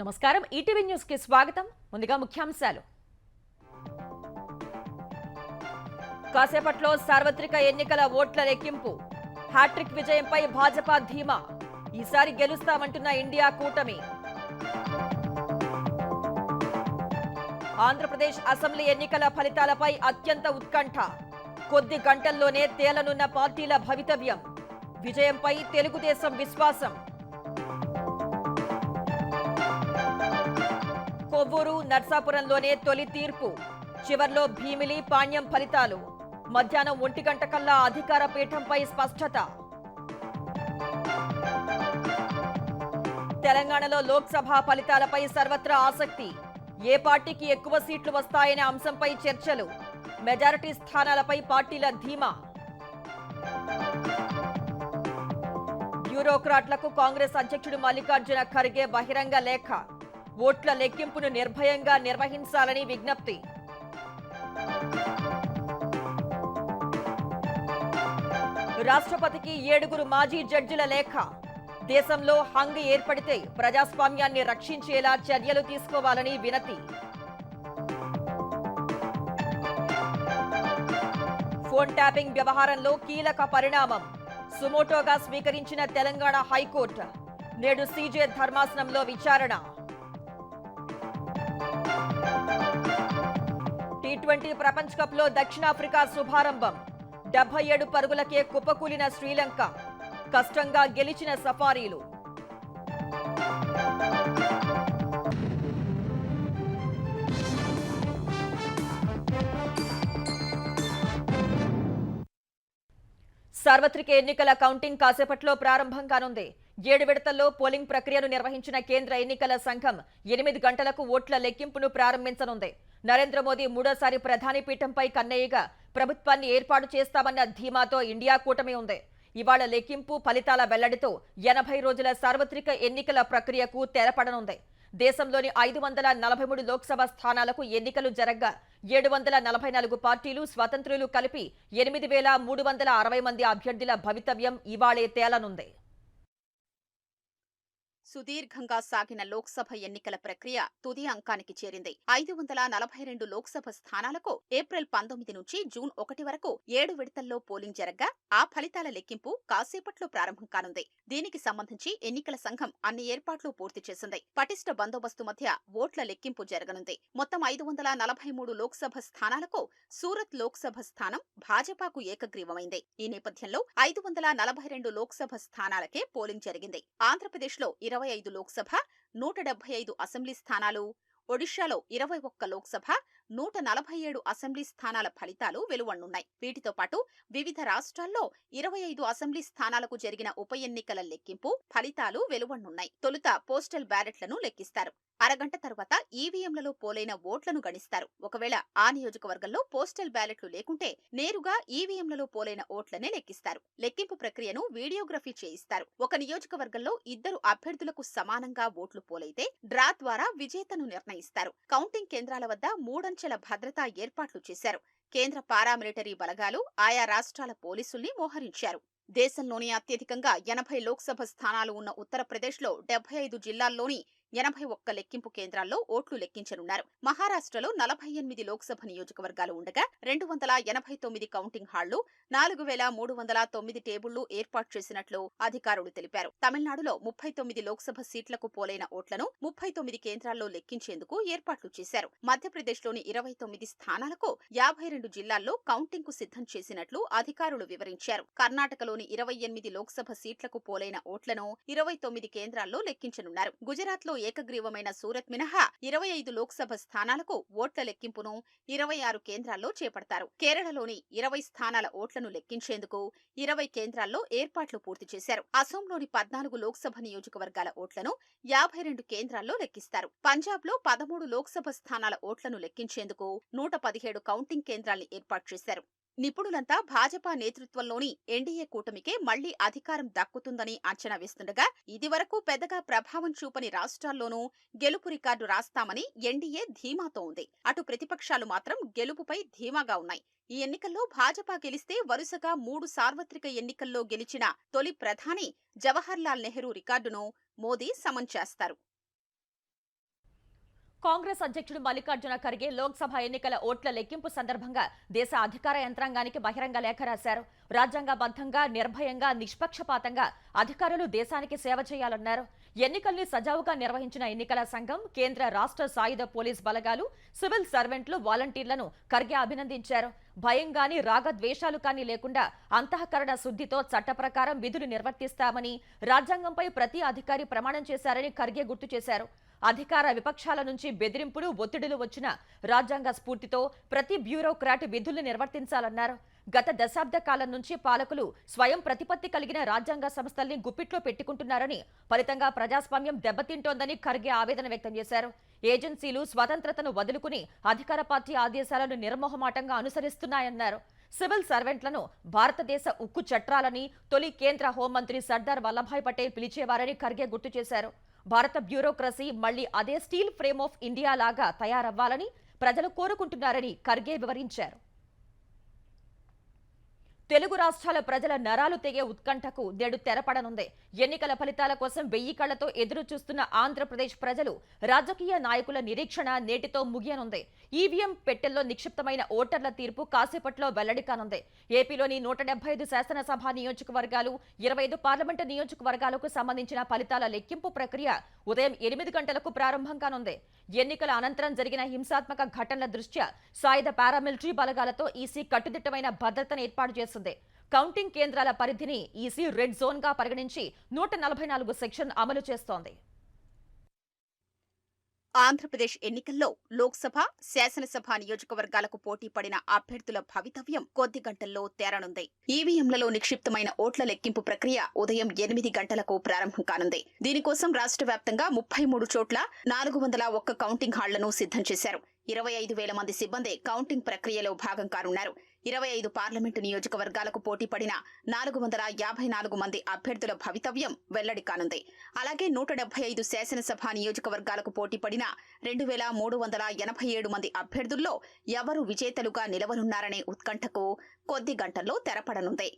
నమస్కారం ETV news కి స్వాగతం ముందుగా ముఖ్యాంశాలు కాసేపట్లో సార్వత్రిక ఎన్నికల ఓట్ల లెక్కింపు హ్యాట్రిక్ విజయంపై భాజపా ధీమా ఈసారి గెలుస్తామంటున్న ఇండియా కూటమి ఆంధ్రప్రదేశ్ అసెంబ్లీ ఎన్నికల ఫలితాలపై అత్యంత ఉత్కంఠ కొద్ది గంటల్లోనే తేలనున్న పార్టీల భవితవ్యం విజయంపై తెలుగుదేశం విశ్వాసం కొవ్వూరు నర్సాపురంలోనే తొలి తీర్పు చివర్లో భీమిలి పాణ్యం ఫలితాలు మధ్యాహ్నం 1 గంట కల్లా అధికార పీఠంపై స్పష్టత తెలంగాణలో లోక్సభ ఫలితాలపై సర్వత్రా ఆసక్తి ఏ పార్టీకి ఎక్కువ సీట్లు వస్తాయనే అంశంపై చర్చలు మెజారిటీ స్థానాలపై పార్టీల ధీమా బ్యూరోక్రాట్లకు కాంగ్రెస్ అధ్యక్షుడు మల్లికార్జున ఖర్గే బహిరంగ లేఖ ఓట్ల లెక్కింపును నిర్భయంగా నిర్వహించాలని విజ్ఞప్తి రాష్ట్రపతికి 7 మాజీ జడ్జిల లేఖ దేశంలో హంగ్ ఏర్పడితే ప్రజాస్వామ్యాన్ని రక్షించేలా చర్యలు తీసుకోవాలని వినతి ఫోన్ ట్యాపింగ్ వ్యవహారంలో కీలక పరిణామం సుమోటోగా స్వీకరించిన తెలంగాణ హైకోర్టు నేడు సీజే ధర్మాసనంలో విచారణ టీ20 ప్రపంచ కప్ లో దక్షిణాఫ్రికా శుభారంభం 77 పరుగులకే కుప్పకూలిన శ్రీలంక కష్టంగా గెలిచిన సఫారీలు సార్వత్రిక ఎన్నికల కౌంటింగ్ కాసేపట్లో ప్రారంభం కానుంది 7 విడతల్లో పోలింగ్ ప్రక్రియను నిర్వహించిన కేంద్ర ఎన్నికల సంఘం 8 గంటలకు ఓట్ల లెక్కింపును ప్రారంభించనుంది నరేంద్ర మోదీ మూడోసారి ప్రధాని పీఠంపై కన్నయ్యగా ప్రభుత్వాన్ని ఏర్పాటు చేస్తామన్న ధీమాతో ఇండియా కూటమి ఉంది ఇవాళ లెక్కింపు ఫలితాల వెల్లడితో 80 రోజుల సార్వత్రిక ఎన్నికల ప్రక్రియకు తెరపడనుంది దేశంలోని 543 లోక్సభ స్థానాలకు ఎన్నికలు జరగ్గా 744 పార్టీలు స్వతంత్రులు కలిపి 8360 మంది అభ్యర్థుల భవితవ్యం ఇవాళే తేలనుంది సుదీర్ఘంగా సాగిన లోక్సభ ఎన్నికల ప్రక్రియ తుది అంకానికి చేరింది 542 లోక్సభ స్థానాలకు ఏప్రిల్ 19 నుంచి జూన్ 1 వరకు 7 విడతల్లో పోలింగ్ జరగ్గా ఆ ఫలితాల లెక్కింపు కాసేపట్లో ప్రారంభం కానుంది దీనికి సంబంధించి ఎన్నికల సంఘం అన్ని ఏర్పాట్లు పూర్తి చేసింది పటిష్ట బందోబస్తు మధ్య ఓట్ల లెక్కింపు జరగనుంది మొత్తం 543 లోక్సభ స్థానాలకు సూరత్ లోక్సభ స్థానం భాజపాకు ఏకగ్రీవమైంది ఈ నేపథ్యంలో 542 లోక్సభ స్థానాలకే పోలింగ్ జరిగింది ఆంధ్రప్రదేశ్లో 25 లోక్సభ 175 అసెంబ్లీ స్థానాలు ఒడిశాలో 21 లోక్సభ 147 అసెంబ్లీ స్థానాల ఫలితాలు వెలువడనున్నాయి వీటితో పాటు వివిధ రాష్ట్రాల్లో 25 అసెంబ్లీ స్థానాలకు జరిగిన ఉప ఎన్నికల లెక్కింపు ఫలితాలు వెలువడనున్నాయి తొలుత పోస్టల్ బ్యాలెట్లను లెక్కిస్తారు అరగంట తర్వాత ఈవీఎంలలో పోలైన ఓట్లను గణిస్తారు ఒకవేళ ఆ నియోజకవర్గంలో పోస్టల్ బ్యాలెట్లు లేకుంటే నేరుగా ఈవీఎంలలో పోలైన ఓట్లనే లెక్కిస్తారు లెక్కింపు ప్రక్రియను వీడియోగ్రఫీ చేయిస్తారు ఒక నియోజకవర్గంలో 2 అభ్యర్థులకు సమానంగా ఓట్లు పోలైతే డ్రా ద్వారా విజేతను నిర్ణయిస్తారు కౌంటింగ్ కేంద్రాల వద్ద 3 అంచెల భద్రతా ఏర్పాట్లు చేశారు కేంద్ర పారామిలిటరీ బలగాలు ఆయా రాష్ట్రాల పోలీసుల్ని మోహరించారు దేశంలోని అత్యధికంగా 80 లోక్సభ స్థానాలు ఉన్న ఉత్తరప్రదేశ్లో 75 జిల్లాల్లోని 81 లెక్కింపు కేంద్రాల్లో ఓట్లు లెక్కించనున్నారు మహారాష్ట్రలో 48 లోక్సభ నియోజకవర్గాలు ఉండగా 289 కౌంటింగ్ హాళ్లు 4309 టేబుళ్లు ఏర్పాటు చేసినట్లు అధికారులు తెలిపారు తమిళనాడులో 39 లోక్సభ సీట్లకు పోలైన ఓట్లను 39 కేంద్రాల్లో లెక్కించేందుకు ఏర్పాట్లు చేశారు మధ్యప్రదేశ్లోని 29 స్థానాలకు 52 జిల్లాల్లో కౌంటింగ్ కు సిద్ధం చేసినట్లు అధికారులు వివరించారు కర్ణాటకలోని 28 లోక్సభ సీట్లకు పోలైన ఓట్లను 29 కేంద్రాల్లో లెక్కించనున్నారు గుజరాత్లో ఏకగ్రీవమైన సూరత్ మినహా 25 లోక్సభ స్థానాలకు ఓట్ల లెక్కింపును 26 కేంద్రాల్లో చేపడతారు కేరళలోని 20 స్థానాల ఓట్లను లెక్కించేందుకు 20 కేంద్రాల్లో ఏర్పాట్లు పూర్తి చేశారు అసోంలోని 14 లోక్సభ నియోజకవర్గాల ఓట్లను 52 కేంద్రాల్లో లెక్కిస్తారు పంజాబ్లో 13 లోక్సభ స్థానాల ఓట్లను లెక్కించేందుకు 117 కౌంటింగ్ కేంద్రాల్ని ఏర్పాటు చేశారు నిపుణులంతా భాజపా నేతృత్వంలోని ఎన్డీఏ కూటమికే మళ్లీ అధికారం దక్కుతుందని అంచనా వేస్తుండగా ఇదివరకు పెద్దగా ప్రభావం చూపని రాష్ట్రాల్లోనూ గెలుపు రికార్డు రాస్తామని ఎన్డీఏ ధీమాతో ఉంది అటు ప్రతిపక్షాలు మాత్రం గెలుపుపై ధీమాగా ఉన్నాయి ఈ ఎన్నికల్లో భాజపా గెలిస్తే వరుసగా 3 సార్వత్రిక ఎన్నికల్లో గెలిచిన తొలి ప్రధాని జవహర్లాల్ నెహ్రూ రికార్డును మోదీ సమన్ చేస్తారు కాంగ్రెస్ అధ్యక్షుడు మల్లికార్జున ఖర్గే లోక్సభ ఎన్నికల ఓట్ల లెక్కింపు సందర్భంగా దేశ అధికార యంత్రాంగానికి బహిరంగ లేఖ రాశారు. రాజ్యాంగబద్ధంగా, నిర్భయంగా, నిష్పక్షపాతంగా అధికారులు దేశానికి సేవ చేయాలన్నారు. ఎన్నికల్ని సజావుగా నిర్వహించిన ఎన్నికల సంఘం, కేంద్ర రాష్ట్ర సాయుధ పోలీస్ బలగాలు, సివిల్ సర్వెంట్లు, వాలంటీర్లను ఖర్గే అభినందించారు. భయం గాని, రాగద్వేషాలు కానీ లేకుండా అంతఃకరణ శుద్ధితో చట్ట ప్రకారం విధులు నిర్వర్తిస్తామని, రాజ్యాంగంపై ప్రతి అధికారి ప్రమాణం చేశారని ఖర్గే గుర్తు చేశారు. అధికార విపక్షాల నుంచి బెదిరింపులు, ఒత్తిడులు వచ్చిన రాజ్యాంగ స్ఫూర్తితో ప్రతి బ్యూరోక్రాట్ విధులు నిర్వర్తించాలన్నారు. గత దశాబ్ద కాలం నుంచి పాలకులు స్వయం ప్రతిపత్తి కలిగిన రాజ్యాంగ సంస్థల్ని గుప్పిట్లో పెట్టుకుంటున్నారని, ఫలితంగా ప్రజాస్వామ్యం దెబ్బతింటోందని ఖర్గే ఆవేదన వ్యక్తం చేశారు. ఏజెన్సీలు స్వతంత్రతను వదులుకుని అధికార పార్టీ ఆదేశాలను నిర్మోహమాటంగా అనుసరిస్తున్నాయన్నారు. సివిల్ సర్వెంట్లను భారతదేశ ఉక్కు చట్రాలని తొలి కేంద్ర హోంమంత్రి సర్దార్ వల్లభాయ్ పటేల్ పిలిచేవారని ఖర్గే గుర్తు చేశారు. భారత బ్యూరోక్రసీ మళ్లీ అదే స్టీల్ ఫ్రేమ్ ఆఫ్ ఇండియా లాగా తయారవ్వాలని ప్రజలు కోరుకుంటున్నారని ఖర్గే వివరించారు. తెలుగు రాష్ట్రాల ప్రజల నరాలు తెగే ఉత్కంఠకు నేడు తెరపడనుంది. ఎన్నికల ఫలితాల కోసం 1000 కళ్లతో ఎదురు చూస్తున్న ఆంధ్రప్రదేశ్ ప్రజలు, రాజకీయ నాయకుల నిరీక్షణ నేటితో ముగియనుంది. ఈవీఎం పెట్టెల్లో నిక్షిప్తమైన ఓటర్ల తీర్పు కాసేపట్లో వెల్లడి కానుంది. ఏపీలోని 175 శాసనసభ నియోజకవర్గాలు, 25 పార్లమెంటు నియోజకవర్గాలకు సంబంధించిన ఫలితాల లెక్కింపు ప్రక్రియ ఉదయం 8 గంటలకు ప్రారంభం కానుంది. ఎన్నికల అనంతరం జరిగిన హింసాత్మక ఘటనల దృష్ట్యా సాయుధ పారామిలిటరీ బలగాలతో ఈసీ కట్టుదిట్టమైన భద్రతను ఏర్పాటు చేసింది. కౌంటింగ్ కేంద్రాల పరిధిని ఈసీ రెడ్ జోన్ గా పరిగణించి 144 సెక్షన్ అమలు చేస్తోంది. ఆంధ్రప్రదేశ్ ఎన్నికల్లో లోక్సభ, శాసనసభ నియోజకవర్గాలకు పోటీ పడిన అభ్యర్థుల భవితవ్యం కొద్ది గంటల్లో తేరనుంది. ఈవీఎంలలో నిక్షిప్తమైన ఓట్ల లెక్కింపు ప్రక్రియ ఉదయం 8 గంటలకు ప్రారంభం కానుంది. దీనికోసం రాష్ట్ర వ్యాప్తంగా 33 చోట్ల 401 కౌంటింగ్ హాళ్లను సిద్ధం చేశారు. 25,000 మంది సిబ్బంది కౌంటింగ్ ప్రక్రియలో భాగం కానున్నారు. 25 పార్లమెంటు నియోజకవర్గాలకు పోటీ పడిన 454 మంది అభ్యర్థుల భవితవ్యం వెల్లడి కానుంది. అలాగే 175 శాసనసభ నియోజకవర్గాలకు పోటీ పడిన 2,387 మంది అభ్యర్థుల్లో ఎవరు విజేతలుగా నిలవనున్నారనే ఉత్కంఠకు కొద్ది గంటల్లో తెరపడనుంది.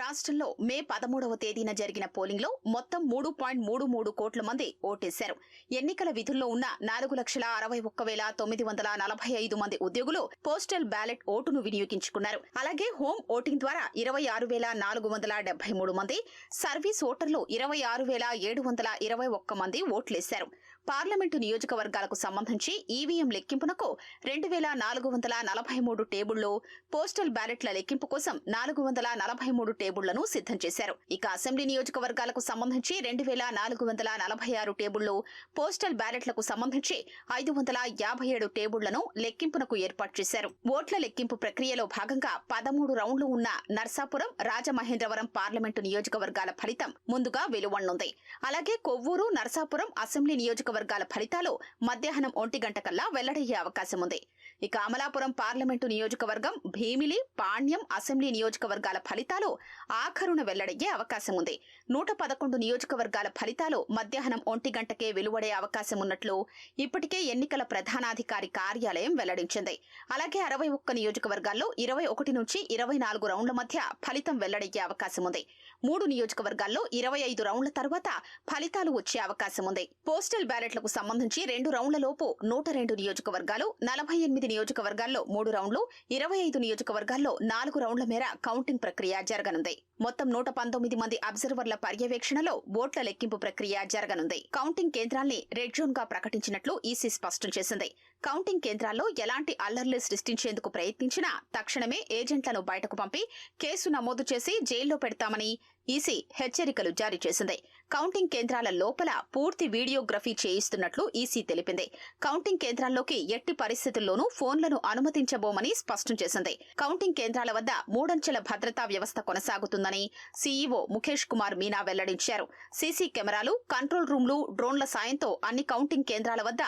రాష్ట్రంలో మే 13వ తేదీన జరిగిన పోలింగ్లో మొత్తం 3.33 కోట్ల మంది ఓటేశారు. ఎన్నికల విధుల్లో ఉన్న 4,61,945 మంది ఉద్యోగులు పోస్టల్ బ్యాలెట్ ఓటును వినియోగించుకున్నారు. అలాగే హోమ్ ఓటింగ్ ద్వారా 26,473 మంది, సర్వీస్ ఓటర్లు 26,721 మంది ఓట్లేశారు. పార్లమెంటు నియోజకవర్గాలకు సంబంధించి ఈవీఎం లెక్కింపునకు 2,443 టేబుళ్లు, పోస్టల్ బ్యాలెట్ల లెక్కింపు కోసం 443 టేబుళ్లను సిద్ధం చేశారు. ఇక అసెంబ్లీ నియోజకవర్గాలకు సంబంధించి 2,446 టేబుళ్లు, పోస్టల్ బ్యాలెట్లకు సంబంధించి 557 టేబుళ్లను లెక్కింపునకు ఏర్పాటు చేశారు. ఓట్ల లెక్కింపు ప్రక్రియలో భాగంగా 13 రౌండ్లు ఉన్న నర్సాపురం, రాజమహేంద్రవరం పార్లమెంటు నియోజకవర్గాల ఫలితం ముందుగా వెలువడనుంది. అలాగే కొవ్వూరు, నర్సాపురం అసెంబ్లీ నియోజకవర్గాల ఫలితాలు మధ్యాహ్నం 1 గంట కల్లా వెల్లడయ్యే అవకాశం ఉంది. ఇక అమలాపురం పార్లమెంటు నియోజకవర్గం, భీమిలి, పాణ్యం అసెంబ్లీ నియోజకవర్గాల ఫలితాలు ఆఖరున వెల్లడయ్యే అవకాశం ఉంది. 111 నియోజకవర్గాల ఫలితాలు మధ్యాహ్నం 1 గంటకే వెలువడే అవకాశం ఉన్నట్లు ఇప్పటికే ఎన్నికల ప్రధానాధికారి కార్యాలయం వెల్లడించింది. అలాగే 61 నియోజకవర్గాల్లో 21 నుంచి 24 రౌండ్ల మధ్య ఫలితం వెల్లడయ్యే అవకాశం ఉంది. 3 నియోజకవర్గాల్లో 25 రౌండ్ల తర్వాత ఫలితాలు వచ్చే అవకాశం ఉంది. పోస్టల్ బ్యాలెట్లకు సంబంధించి 2 రౌండ్లలోపు 102 నియోజకవర్గాలు, 48 నియోజకవర్గాల్లో 3 రౌండ్లు, 25 నియోజకవర్గాల్లో 4 రౌండ్ల మేర కౌంటింగ్ ప్రక్రియ జరగనుంది. మొత్తం 119 మంది అబ్జర్వర్ల పర్యవేక్షణలో ఓట్ల లెక్కింపు ప్రక్రియ జరగనుంది. కౌంటింగ్ కేంద్రాల్ని రెడ్ జోన్ గా ప్రకటించినట్లు ఈసీ స్పష్టం చేసింది. కౌంటింగ్ కేంద్రాల్లో ఎలాంటి అల్లర్లు సృష్టించేందుకు ప్రయత్నించినా తక్షణమే ఏజెంట్లను బయటకు పంపి కేసు నమోదు చేసి జైల్లో పెడతామని ఈసీ హెచ్చరికలు జారీ చేసింది. కౌంటింగ్ కేంద్రాల లోపల పూర్తి వీడియోగ్రఫీ చేయిస్తున్నట్లు ఈసీ తెలిపింది. కౌంటింగ్ కేంద్రాల్లోకి ఎట్టి పరిస్థితుల్లోనూ ఫోన్లను అనుమతించబోమని స్పష్టం చేసింది. కౌంటింగ్ కేంద్రాల వద్ద 3 అంచెల భద్రతా వ్యవస్థ కొనసాగుతుందని సీఈఓ ముఖేష్ కుమార్ మీనా వెల్లడించారు. సీసీ కెమెరాలు, కంట్రోల్ రూమ్లు, డ్రోన్ల సాయంతో అన్ని కౌంటింగ్ కేంద్రాల వద్ద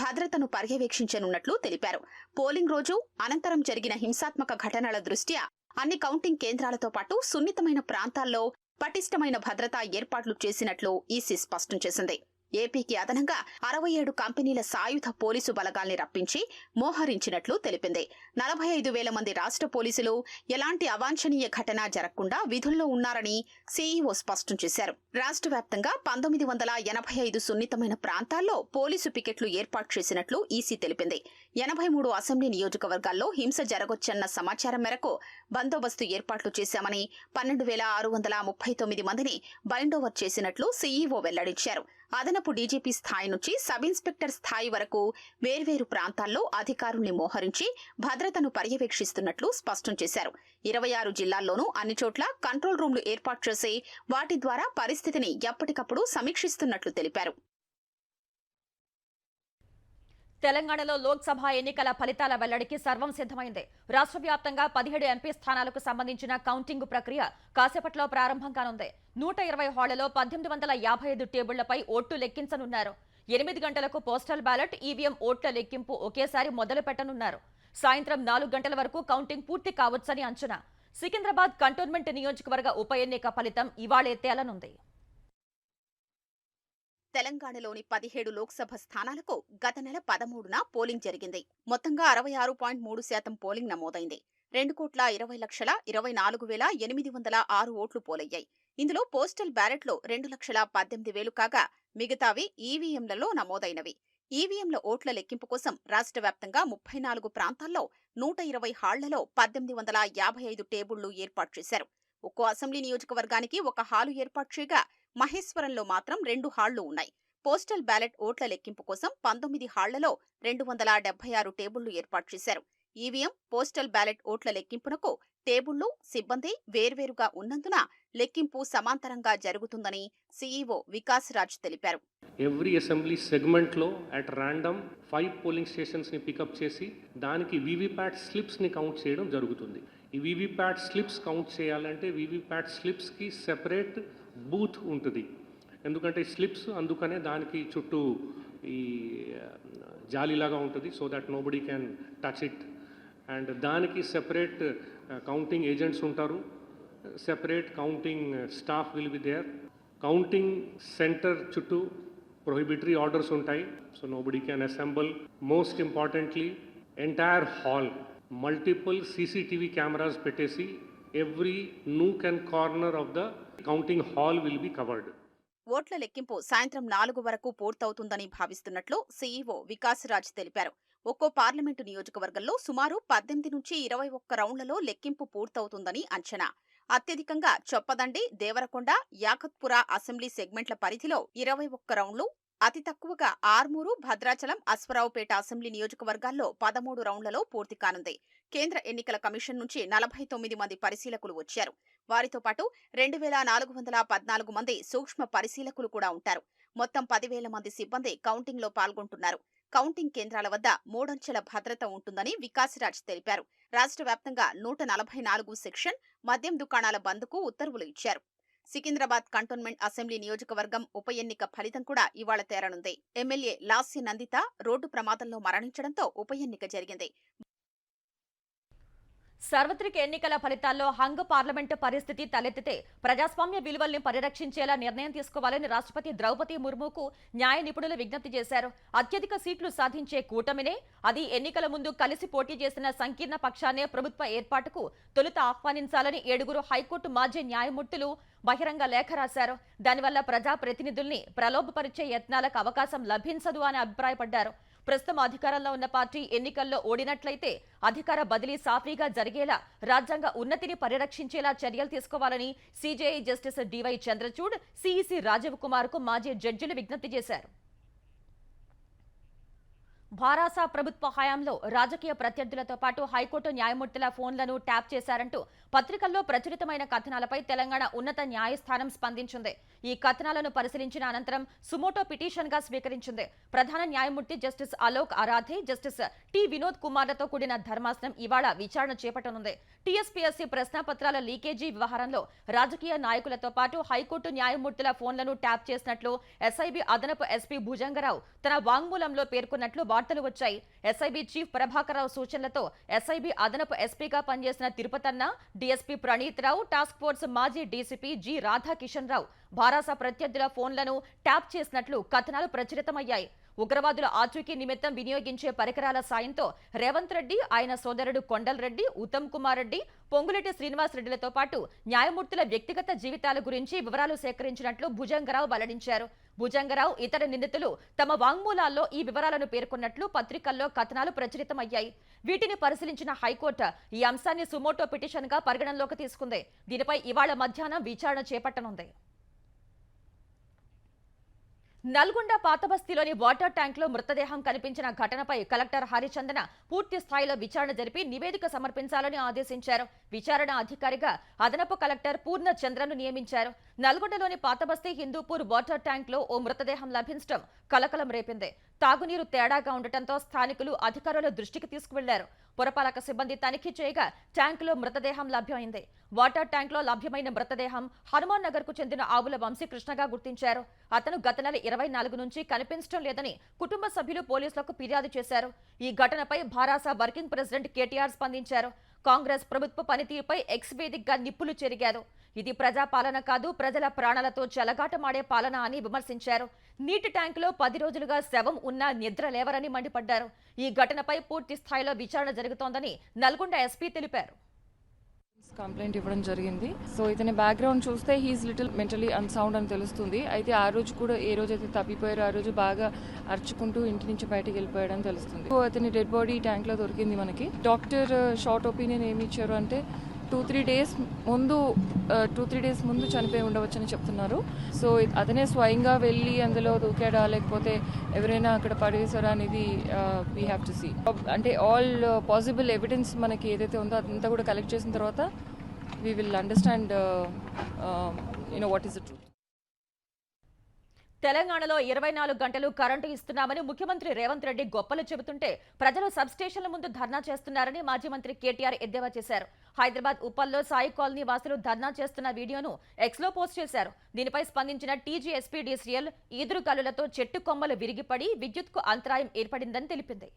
భద్రతను పర్యవేక్షించనున్నట్లు తెలిపారు. పోలింగ్ రోజు అనంతరం జరిగిన హింసాత్మక ఘటనల దృష్ట్యా అన్ని కౌంటింగ్ కేంద్రాలతో పాటు సున్నితమైన ప్రాంతాల్లో పటిష్టమైన భద్రతా ఏర్పాట్లు చేసినట్లు ఈసీ స్పష్టం చేసింది. ఏపీకి అదనంగా 67 కంపెనీల సాయుధ పోలీసు బలగాల్ని రప్పించి మోహరించినట్లు తెలిపింది. 45,000 మంది రాష్ట్ర పోలీసులు ఎలాంటి అవాంఛనీయ ఘటన జరగకుండా విధుల్లో ఉన్నారని సీఈఓ స్పష్టం చేశారు. రాష్ట్ర వ్యాప్తంగా 1985 సున్నితమైన ప్రాంతాల్లో పోలీసు పికెట్లు ఏర్పాటు చేసినట్లు ఈసీ తెలిపింది. 83 అసెంబ్లీ నియోజకవర్గాల్లో హింస జరగొచ్చన్న సమాచారం మేరకు బందోబస్తు ఏర్పాట్లు చేశామని 12,639 మందిని బైండోవర్ చేసినట్లు సీఈఓ వెల్లడించారు. అదనపు డీజీపీ స్థాయి నుంచి సబ్ ఇన్స్పెక్టర్ స్థాయి వరకు వేర్వేరు ప్రాంతాల్లో అధికారుల్ని మోహరించి భద్రతను పర్యవేక్షిస్తున్నట్లు స్పష్టం చేశారు. 26 జిల్లాల్లోనూ అన్ని చోట్ల కంట్రోల్ రూమ్లు ఏర్పాటు చేసి వాటి ద్వారా పరిస్థితిని ఎప్పటికప్పుడు సమీక్షిస్తున్నట్లు తెలిపారు. తెలంగాణలో లోక్సభ ఎన్నికల ఫలితాల వెల్లడికి సర్వం సిద్ధమైంది. రాష్ట్ర వ్యాప్తంగా 17 ఎంపీ స్థానాలకు సంబంధించిన కౌంటింగ్ ప్రక్రియ కాసేపట్లో ప్రారంభం కానుంది. 120 హాళ్లలో 1855 టేబుళ్లపై ఓట్లు లెక్కించనున్నారు. 8 గంటలకు పోస్టల్ బ్యాలెట్, ఈవీఎం ఓట్ల లెక్కింపు ఒకేసారి మొదలు పెట్టనున్నారు. సాయంత్రం 4 గంటల వరకు కౌంటింగ్ పూర్తి కావచ్చని అంచనా. సికింద్రాబాద్ కంటోన్మెంట్ నియోజకవర్గ ఉప ఎన్నిక ఫలితం ఇవాళే తేలనుంది. తెలంగాణలోని 17 లోక్సభ స్థానాలకు గత నెల 13న పోలింగ్ జరిగింది. మొత్తంగా 66.3% పోలింగ్ నమోదైంది. 2,20,24,806 ఓట్లు పోలయ్యాయి. ఇందులో పోస్టల్ బ్యాలెట్లో 2,18,000 కాగా మిగతావి ఈవీఎంలలో నమోదైనవి. ఈవీఎంల ఓట్ల లెక్కింపు కోసం రాష్ట్ర వ్యాప్తంగా 34 ప్రాంతాల్లో 120 హాళ్లలో 1855 టేబుళ్లు ఏర్పాటు చేశారు. ఒక్కో అసెంబ్లీ నియోజకవర్గానికి ఒక హాలు ఏర్పాటు చేయగా మహేశ్వరంలో మాత్రం 2 హాళ్లు ఉన్నాయి. పోస్టల్ బ్యాలెట్ ఓట్ల లెక్కింపు కోసం 19 హాళ్లలో 276 టేబుళ్లు ఏర్పాటు చేశారు. ఈవీఎం, పోస్టల్ బ్యాలెట్ ఓట్ల లెక్కింపునకు టేబుళ్లు, సిబ్బంది వేర్వేరుగా ఉన్నందున లెక్కింపు సమాంతరంగా జరుగుతుందని సీఈఓ వికాస్ రాజ్ తెలిపారు. ఎవ్రీ అసెంబ్లీ సెగ్మెంట్లో అట్ ర్యాండమ్ 5 పోలింగ్ స్టేషన్స్ని పికప్ చేసి దానికి వీవీప్యాట్ స్లిప్స్ని కౌంట్ చేయడం జరుగుతుంది. ఈ వీవీప్యాట్ స్లిప్స్ కౌంట్ చేయాలంటే వీవీప్యాట్ స్లిప్స్కి సెపరేట్ బూత్ ఉంటుంది. ఎందుకంటే స్లిప్స్ అందుకనే దానికి చుట్టూ ఈ జాలీలాగా ఉంటుంది, so that nobody can touch it. And దానికి సెపరేట్ కౌంటింగ్ ఏజెంట్స్ ఉంటారు, separate counting staff will be there. Counting centre చుట్టూ ప్రొహిబిటరీ ఆర్డర్స్ ఉంటాయి, so nobody can assemble. Most importantly entire hall multiple CCTV cameras పెట్టేసి every nook and corner of the counting hall will be covered. ఓట్ల లెక్కింపు సాయంత్రం 4 వరకు పూర్తవుతుందని భావిస్తున్నట్లు CEO Vikas Raj తెలిపారు. ఒక్కో పార్లమెంటు నియోజకవర్గంలో సుమారు 18 నుంచి 21 రౌండ్లలో లెక్కింపు పూర్తవుతుందని అంచనా. అత్యధికంగా చొప్పదండి, దేవరకొండ, యాకత్పుర అసెంబ్లీ సెగ్మెంట్ల పరిధిలో 21 రౌండ్లు, అతి తక్కువగా ఆర్మూరు, భద్రాచలం, అశ్వరావుపేట అసెంబ్లీ నియోజకవర్గాల్లో 13 రౌండ్లలో పూర్తి కానుంది. కేంద్ర ఎన్నికల కమిషన్ నుంచి 49 మంది పరిశీలకులు వచ్చారు. వారితో పాటు 2,414 మంది సూక్ష్మ పరిశీలకులు కూడా ఉంటారు. మొత్తం 10,000 మంది సిబ్బంది కౌంటింగ్లో పాల్గొంటున్నారు. కౌంటింగ్ కేంద్రాల వద్ద 3 అంచెల భద్రత ఉంటుందని వికాస్ రాజ్ తెలిపారు. రాష్ట్ర వ్యాప్తంగా 144 సెక్షన్ మద్యం దుకాణాల బంద్కు ఉత్తర్వులు ఇచ్చారు. సికింద్రాబాద్ కంటోన్మెంట్ అసెంబ్లీ నియోజకవర్గం ఉప ఎన్నిక ఫలితం కూడా ఇవాళ తేరనుంది. ఎమ్మెల్యే లాస్య నందిత రోడ్డు ప్రమాదంలో మరణించడంతో ఉప ఎన్నిక జరిగింది. సార్వత్రిక ఎన్నికల ఫలితాల్లో హంగ్ పార్లమెంటు పరిస్థితి తలెత్తితే ప్రజాస్వామ్య విలువల్ని పరిరక్షించేలా నిర్ణయం తీసుకోవాలని రాష్ట్రపతి ద్రౌపది ముర్ముకు న్యాయ నిపుణులు విజ్ఞప్తి చేశారు. అత్యధిక సీట్లు సాధించే కూటమినే, అది ఎన్నికల ముందు కలిసి పోటీ చేసిన సంకీర్ణ పక్షాన్నే ప్రభుత్వ ఏర్పాటుకు తొలుత ఆహ్వానించాలని 7 హైకోర్టు మాజీ న్యాయమూర్తులు బహిరంగ లేఖ రాశారు. దానివల్ల ప్రజాప్రతినిధుల్ని ప్రలోభపరిచే యత్నాలకు అవకాశం లభించదు అని అభిప్రాయపడ్డారు. ప్రస్తుతం అధికారంలో ఉన్న పార్టీ ఎన్నికల్లో ఓడినట్లయితే అధికార బదిలీ సాఫీగా జరిగేలా రాజ్యాంగ ఉన్నతిని పరిరక్షించేలా చర్యలు తీసుకోవాలని CJI justice DY Chandrachud, CEC Rajiv Kumar కు మాజీ జడ్జిలు విజ్ఞప్తి చేశారు. భారాస ప్రభుత్వ హయాంలో రాజకీయ ప్రత్యర్థులతో పాటు హైకోర్టు న్యాయమూర్తుల ఫోన్లను ట్యాప్ చేశారంటూ పత్రికల్లో ప్రచురితమైన కథనాలపై తెలంగాణ ఉన్నత న్యాయస్థానం స్పందించింది. ఈ కథనాలను పరిశీలించిన అనంతరం సుమోటో పిటిషన్గా స్వీకరించింది. ప్రధాన న్యాయమూర్తి justice Alok Aradhe, justice T Vinod కుమార్లతో కూడిన ధర్మాసనం ఇవాళ విచారణ చేపట్టనుంది. టీఎస్పీఎస్సీ ప్రశ్నాపత్రాల లీకేజీ వ్యవహారంలో రాజకీయ నాయకులతో పాటు హైకోర్టు న్యాయమూర్తుల ఫోన్లను ట్యాప్ చేసినట్లు ఎస్ఐబి అదనపు ఎస్పీ భుజంగరావు తన వాంగ్మూలంలో పేర్కొన్నట్లు వార్తలు వచ్చాయి. ఎస్ఐబి చీఫ్ ప్రభాకరరావు సూచనలతో ఎస్ఐబి అదనపు ఎస్పీగా పనిచేసిన తిరుపతన్న, డీఎస్పీ ప్రణీత్ రావు, టాస్క్ ఫోర్స్ మాజీ డీసీపీ జి రాధాకిషన్ రావు భారాస ప్రత్యర్థుల ఫోన్లను ట్యాప్ చేసినట్లు కథనాలు ప్రచురితమయ్యాయి. ఉగ్రవాదుల ఆచూకీ నిమిత్తం వినియోగించే పరికరాల సాయంతో రేవంత్ రెడ్డి, ఆయన సోదరుడు కొండల్ రెడ్డి, ఉత్తమ్ కుమార్ రెడ్డి, పొంగులేటి శ్రీనివాస్ రెడ్డిలతో పాటు న్యాయమూర్తుల వ్యక్తిగత జీవితాల గురించి వివరాలు సేకరించినట్లు భుజంగరావు వెల్లడించారు. భుజంగరావు, ఇతర నిందితులు తమ వాంగ్మూలాల్లో ఈ వివరాలను పేర్కొన్నట్లు పత్రికల్లో కథనాలు ప్రచురితమయ్యాయి. వీటిని పరిశీలించిన హైకోర్టు ఈ అంశాన్ని సుమోటో పిటిషన్గా పరిగణనలోకి తీసుకుంది. దీనిపై ఇవాళ మధ్యాహ్నం విచారణ చేపట్టనుంది. నల్గొండ పాతబస్తీలోని వాటర్ ట్యాంక్లో మృతదేహం కనిపించిన ఘటనపై కలెక్టర్ హరిచందన పూర్తి స్థాయిలో విచారణ జరిపి నివేదిక సమర్పించాలని ఆదేశించారు. విచారణ అధికారిగా అదనపు కలెక్టర్ పూర్ణ చంద్రను నియమించారు. నల్గొండలోని పాతబస్తీ హిందూపూర్ వాటర్ ట్యాంక్లో ఓ మృతదేహం లభించడం కలకలం రేపింది. తాగునీరు తేడాగా ఉండటంతో స్థానికులు అధికారుల దృష్టికి తీసుకువెళ్లారు. పురపాలక సిబ్బంది తనిఖీ చేయగా ట్యాంకులో మృతదేహం లభ్యమైంది. వాటర్ ట్యాంక్లో లభ్యమైన మృతదేహం హనుమాన్ నగర్ కు చెందిన ఆవుల వంశీకృష్ణగా గుర్తించారు. అతను గత నెల 24 నుంచి కనిపించడం లేదని కుటుంబ సభ్యులు పోలీసులకు ఫిర్యాదు చేశారు. ఈ ఘటనపై భారాస వర్కింగ్ ప్రెసిడెంట్ కేటీఆర్ స్పందించారు. కాంగ్రెస్ ప్రభుత్వ పనితీరుపై ఎక్స్ వేదికగా నిప్పులు చెరిగారు. ఇది ప్రజాపాలన కాదు, ప్రజల ప్రాణాలతో చెలగాటమాడే పాలన అని విమర్శించారు. నీటి ట్యాంకులో 10 రోజులుగా శవం ఉన్నా నిద్ర లేవరని మండిపడ్డారు. ఈ ఘటనపై పూర్తి స్థాయిలో విచారణ జరుగుతోందని నల్గొండ ఎస్పీ తెలిపారు. కంప్లైంట్ ఇవ్వడం జరిగింది. సో ఇతని బ్యాక్గ్రౌండ్ చూస్తే హీఈస్ లిటిల్ మెంటలీ అన్సౌండ్ అని తెలుస్తుంది. అయితే ఆ రోజు కూడా ఏ రోజైతే తప్పిపోయారో ఆ రోజు బాగా అరుచుకుంటూ ఇంటి నుంచి బయటకు వెళ్ళిపోయాడని తెలుస్తుంది. సో అతని డెడ్ బాడీ ట్యాంక్లో దొరికింది మనకి. డాక్టర్ షార్ట్ ఒపీనియన్ ఏమి ఇచ్చారు అంటే 2-3 డేస్ ముందు చనిపోయి ఉండవచ్చని చెప్తున్నారు. సో అతనే స్వయంగా వెళ్ళి అందులో దూకాడా లేకపోతే ఎవరైనా అక్కడ పడేసారా అనేది వీ హ్యావ్ టు సీ. అంటే ఆల్ పాసిబుల్ ఎవిడెన్స్ మనకి ఏదైతే ఉందో అదంతా కూడా కలెక్ట్ చేసిన తర్వాత we will understand what is the truth. తెలంగాణలో 24 గంటలు కరెంటు ఇస్తున్నామని ముఖ్యమంత్రి రేవంత్ రెడ్డి గొప్పలు చెబుతుంటే ప్రజలు సబ్స్టేషన్ల ముందు ధర్నా చేస్తున్నారని మాజీ మంత్రి కేటీఆర్ ఎద్దేవా చేశారు. హైదరాబాద్ ఉప్పల్లో సాయి కాలనీ వాసులు ధర్నా చేస్తున్న వీడియోను ఎక్స్లో పోస్ట్ చేశారు. దీనిపై స్పందించిన టీజీఎస్పీ డీసీఎల్ ఈదురు గాలులతో చెట్టు కొమ్మలు విరిగిపడి విద్యుత్కు అంతరాయం ఏర్పడిందని తెలిపింది.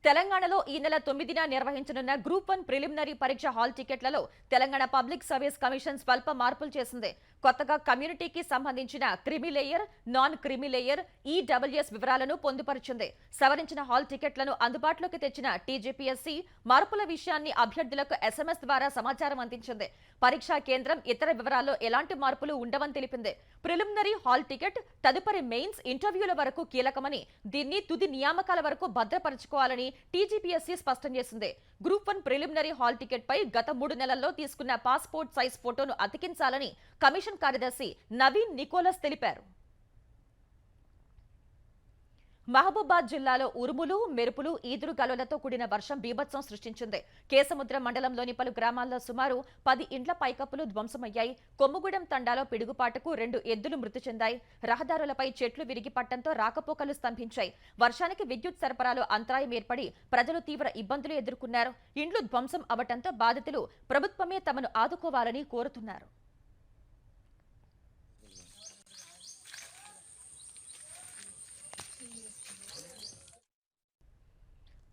తెలంగాణలో ఈ నెల 9న నిర్వహించనున్న గ్రూప్ 1 ప్రిలిమినరీ పరీక్ష హాల్ టికెట్లలో తెలంగాణ పబ్లిక్ సర్వీస్ కమిషన్ స్వల్ప మార్పులు చేసింది. కొత్తగా కమ్యూనిటీకి సంబంధించిన creamy layer, non creamy layer, EWS వివరాలను పొందుపరిచింది. సవరించిన హాల్ టికెట్లను అందుబాటులోకి తెచ్చిన టీజీపీఎస్సీ మార్పుల విషయాన్ని అభ్యర్థులకు ఎస్ఎంఎస్ ద్వారా సమాచారం అందించింది. పరీక్షా కేంద్రం ఇతర వివరాల్లో ఎలాంటి మార్పులు ఉండవని తెలిపింది. ప్రిలిమినరీ హాల్ టికెట్ తదుపరి మెయిన్స్, ఇంటర్వ్యూల వరకు కీలకమని, దీన్ని తుది నియామకాల వరకు భద్రపరచుకోవాలని టీజీపీఎస్సీ స్పష్టం చేసింది. గ్రూప్ 1 ప్రిలిమినరీ హాల్ టికెట్ పై గత 3 నెలల్లో తీసుకున్న పాస్పోర్ట్ సైజ్ ఫోటోను అతికించాలని కమిషన్ కార్యదర్శి నవీన్ నికోలస్ తెలిపారు. మహబూబాద్ జిల్లాలో ఉరుములు, మెరుపులు, ఈదురు గాలులతో కూడిన వర్షం బీభత్సం సృష్టించింది. కేసముద్ర మండలంలోని పలు గ్రామాల్లో సుమారు 10 ఇండ్ల పైకప్పులు ధ్వంసమయ్యాయి. కొమ్ముగూడెం తండాలో పిడుగుపాటుకు 2 ఎద్దులు మృతి చెందాయి. రహదారులపై చెట్లు విరిగి పట్టడంతో రాకపోకలు స్తంభించాయి. వర్షానికి విద్యుత్ సరఫరాలో అంతరాయం ఏర్పడి ప్రజలు తీవ్ర ఇబ్బందులు ఎదుర్కొన్నారు. ఇండ్లు ధ్వంసం అవడంతో బాధితులు ప్రభుత్వమే తమను ఆదుకోవాలని కోరుతున్నారు.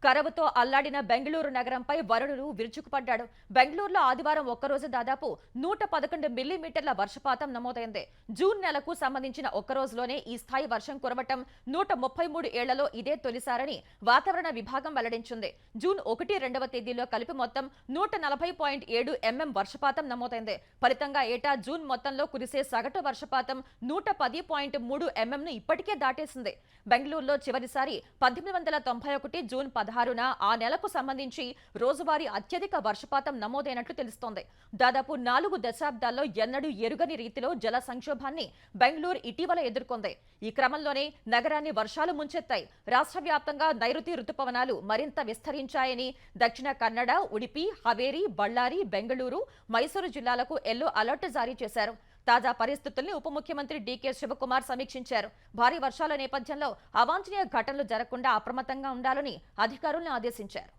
కరవుతో అల్లాడిన బెంగళూరు నగరంపై వరుణుడు విరుచుకుపడ్డాడు. బెంగళూరులో ఆదివారం ఒక్కరోజు దాదాపు 111 మిల్లీమీటర్ల వర్షపాతం నమోదైంది. జూన్ నెలకు సంబంధించిన ఒక్కరోజులోనే ఈ స్థాయి వర్షం కురవటం 133 ఏళ్లలో ఇదే తొలిసారని వాతావరణ విభాగం వెల్లడించింది. జూన్ 1-2వ తేదీలో కలిపి మొత్తం 140.7 mm వర్షపాతం నమోదైంది. ఫలితంగా ఏటా జూన్ మొత్తంలో కురిసే సగటు వర్షపాతం 110.3 mm ను ఇప్పటికే దాటేసింది. బెంగళూరులో చివరిసారి 1891 జూన్ 16న ఆ నెలకు సంబంధించి రోజువారీ అత్యధిక వర్షపాతం నమోదైనట్లు తెలుస్తోంది. దాదాపు 4 దశాబ్దాల్లో ఎన్నడూ ఎరుగని రీతిలో జల సంక్షోభాన్ని బెంగళూరు ఇటీవల ఎదుర్కొంది. ఈ క్రమంలోనే నగరాన్ని వర్షాలు ముంచెత్తాయి. రాష్ట్ర వ్యాప్తంగా నైరుతి రుతుపవనాలు మరింత విస్తరించాయని దక్షిణ కన్నడ, ఉడిపి, హవేరి, బళ్ళారి, బెంగళూరు, మైసూరు జిల్లాలకు ఎల్లో అలర్ట్ జారీ చేశారు. తాజా పరిస్థితుల్ని ఉప ముఖ్యమంత్రి డీకే శివకుమార్ సమీక్షించారు. భారీ వర్షాల నేపథ్యంలో అవాంఛనీయ ఘటనలు జరగకుండా అప్రమత్తంగా ఉండాలని అధికారులను ఆదేశించారు.